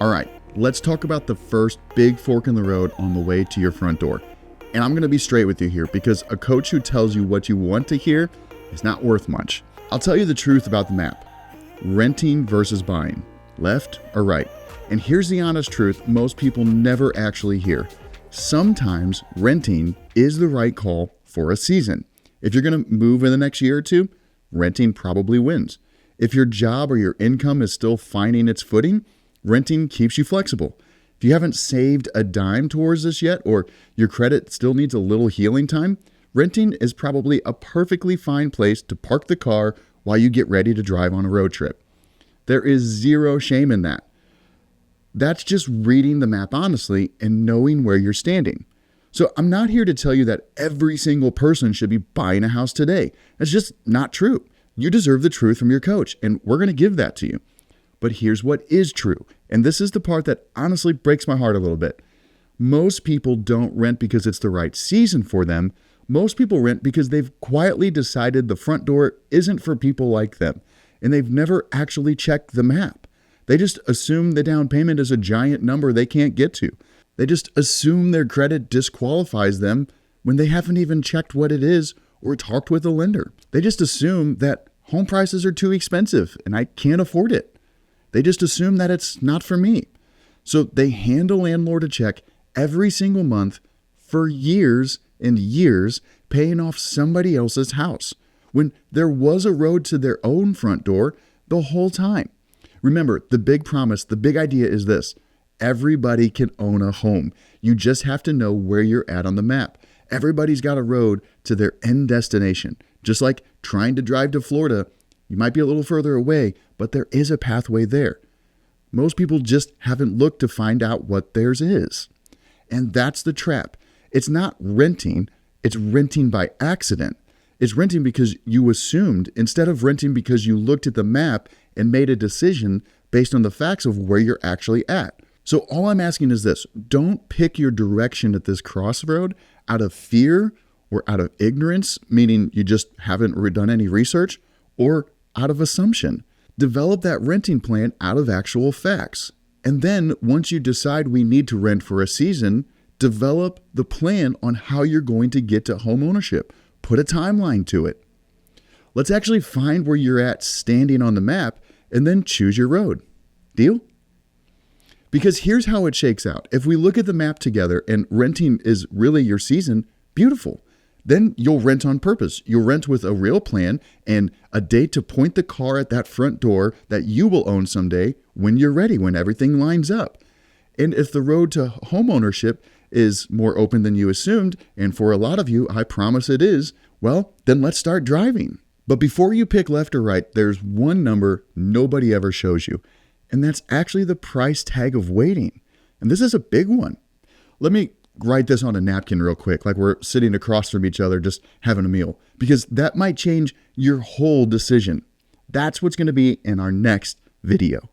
All right, let's talk about the first big fork in the road on the way to your front door. And I'm going to be straight with you here because a coach who tells you what you want to hear is not worth much. I'll tell you the truth about the map. Renting versus buying, left or right. And here's the honest truth most people never actually hear. Sometimes renting is the right call for a season. If you're going to move in the next year or two, renting probably wins. If your job or your income is still finding its footing, renting keeps you flexible. If you haven't saved a dime towards this yet, or your credit still needs a little healing time, renting is probably a perfectly fine place to park the car while you get ready to drive on a road trip. There is zero shame in that. That's just reading the map honestly and knowing where you're standing. So I'm not here to tell you that every single person should be buying a house today. That's just not true. You deserve the truth from your coach, and we're going to give that to you. But here's what is true, and this is the part that honestly breaks my heart a little bit. Most people don't rent because it's the right season for them. Most people rent because they've quietly decided the front door isn't for people like them, and they've never actually checked the map. They just assume the down payment is a giant number they can't get to. They just assume their credit disqualifies them when they haven't even checked what it is or talked with a lender. They just assume that home prices are too expensive and I can't afford it. They just assume that it's not for me. So they hand a landlord a check every single month for years and years, paying off somebody else's house when there was a road to their own front door the whole time. Remember, the big promise, the big idea is this: everybody can own a home. You just have to know where you're at on the map. Everybody's got a road to their end destination. Just like trying to drive to Florida, you might be a little further away, but there is a pathway there. Most people just haven't looked to find out what theirs is. And that's the trap. It's not renting, it's renting by accident. It's renting because you assumed instead of renting because you looked at the map and made a decision based on the facts of where you're actually at. So all I'm asking is this: don't pick your direction at this crossroad out of fear or out of ignorance, meaning you just haven't done any research, or out of assumption. Develop that renting plan out of actual facts. And then once you decide we need to rent for a season, develop the plan on how you're going to get to home ownership. Put a timeline to it. Let's actually find where you're at standing on the map and then choose your road. Deal? Because here's how it shakes out. If we look at the map together and renting is really your season, beautiful. Then you'll rent on purpose. You'll rent with a real plan and a date to point the car at that front door that you will own someday when you're ready, when everything lines up. And if the road to homeownership is more open than you assumed, and for a lot of you, I promise it is, well, then let's start driving. But before you pick left or right, there's one number nobody ever shows you, and that's actually the price tag of waiting. And this is a big one. Let me write this on a napkin real quick, like we're sitting across from each other just having a meal, because that might change your whole decision. That's what's going to be in our next video.